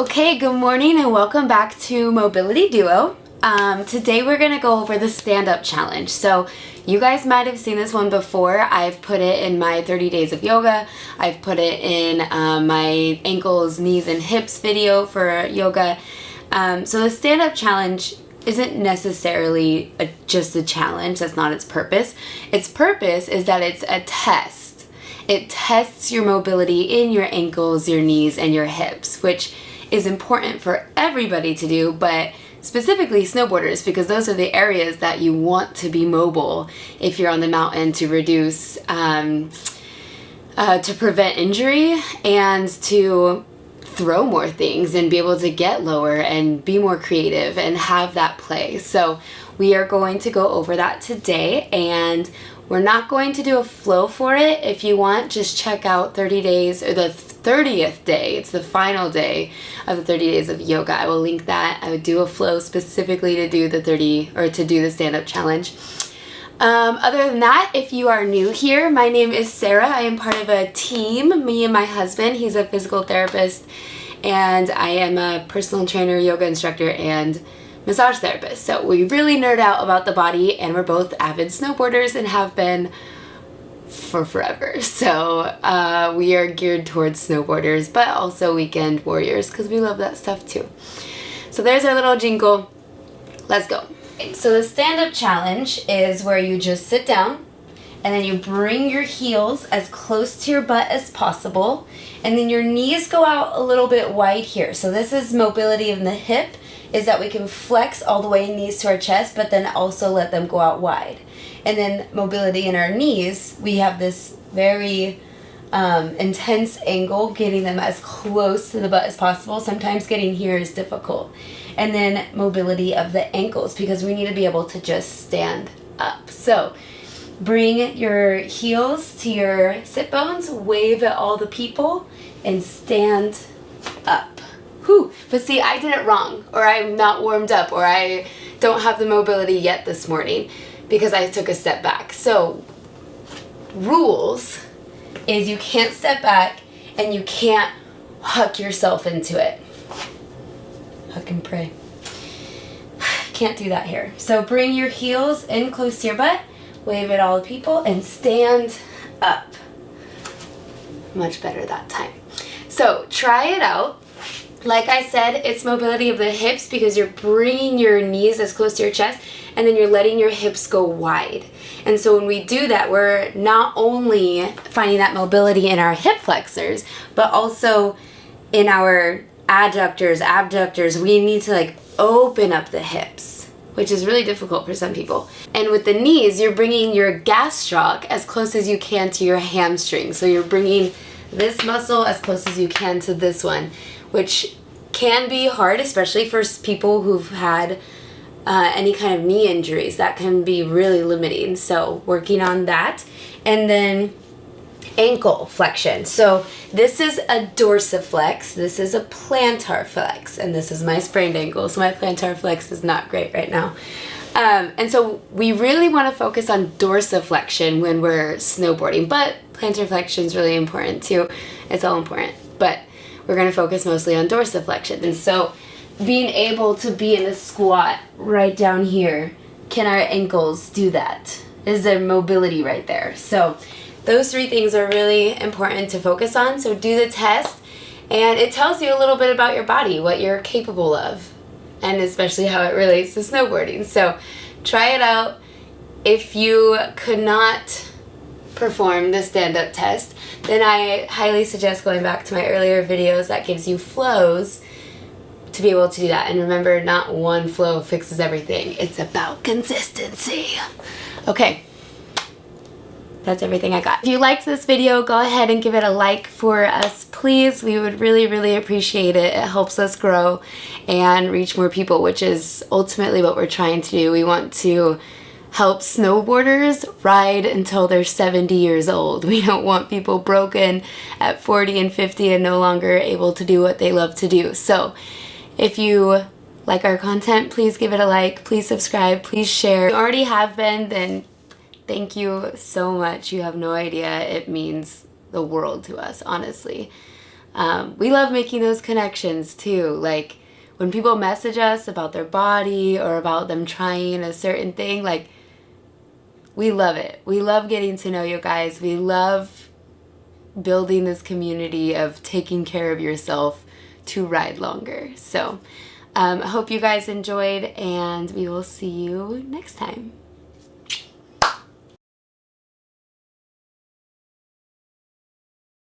Okay, good morning and welcome back to Mobility Duo. Today we're going to go over the stand-up challenge. So you guys might have seen this one before. I've put it in my 30 days of yoga. I've put it in my ankles, knees, and hips video for yoga. So the stand-up challenge isn't necessarily just a challenge. That's not its purpose. Its purpose is that it's a test. It tests your mobility in your ankles, your knees, and your hips, which is important for everybody to do, but specifically snowboarders, because those are the areas that you want to be mobile if you're on the mountain to reduce, to prevent injury and to throw more things and be able to get lower and be more creative and have that play. So we are going to go over that today, and we're not going to do a flow for it. If you want, just check out 30 days or the 30th day. It's the final day of the 30 days of yoga. I will link that. I would do a flow specifically to do the stand-up challenge. Other than that, if you are new here, my name is Sarah. I am part of a team, me and my husband. He's a physical therapist, and I am a personal trainer, yoga instructor, and massage therapist. So we really nerd out about the body, and we're both avid snowboarders and have been for forever. So we are geared towards snowboarders, but also weekend warriors, because we love that stuff too. So there's our little jingle. Let's go. So the stand-up challenge is where you just sit down and then you bring your heels as close to your butt as possible, and then your knees go out a little bit wide here. So this is mobility in the hip, is that we can flex all the way knees to our chest, but then also let them go out wide. And then mobility in our knees, we have this very intense angle, getting them as close to the butt as possible. Sometimes getting here is difficult. And then mobility of the ankles, because we need to be able to just stand up. So bring your heels to your sit bones, wave at all the people, and stand up. Whew. But see, I did it wrong, or I'm not warmed up, or I don't have the mobility yet this morning because I took a step back. So rules is you can't step back and you can't huck yourself into it. Huck and pray. Can't do that here. So bring your heels in close to your butt, wave at all the people, and stand up. Much better that time. So try it out. Like I said, it's mobility of the hips, because you're bringing your knees as close to your chest and then you're letting your hips go wide. And so when we do that, we're not only finding that mobility in our hip flexors, but also in our adductors, abductors. We need to open up the hips, which is really difficult for some people. And with the knees, you're bringing your gastroc as close as you can to your hamstring. So you're bringing this muscle as close as you can to this one, which can be hard, especially for people who've had any kind of knee injuries. That can be really limiting. So working on that. And then ankle flexion. So this is a dorsiflex, this is a plantar flex, and this is my sprained ankle, so my plantar flex is not great right now. And so we really want to focus on dorsiflexion when we're snowboarding, but plantar flexion is really important too. It's all important, but we're going to focus mostly on dorsiflexion. And so being able to be in a squat right down here, can our ankles do that? Is there mobility right there? So those three things are really important to focus on. So do the test, and it tells you a little bit about your body, what you're capable of, and especially how it relates to snowboarding. So try it out. If you could not perform the stand-up test, then I highly suggest going back to my earlier videos. That gives you flows to be able to do that. And remember, not one flow fixes everything. It's about consistency. Okay. That's everything I got. If you liked this video, go ahead and give it a like for us, please. We would really, really appreciate it. It helps us grow and reach more people, which is ultimately what we're trying to do. We want to help snowboarders ride until they're 70 years old. We don't want people broken at 40 and 50 and no longer able to do what they love to do. So if you like our content, please give it a like, please subscribe, please share. If you already have been, then thank you so much. You have no idea. It means the world to us, honestly. we love making those connections too. Like when people message us about their body or about them trying a certain thing, like we love it. We love getting to know you guys. We love building this community of taking care of yourself to ride longer. So I hope you guys enjoyed, and we will see you next time.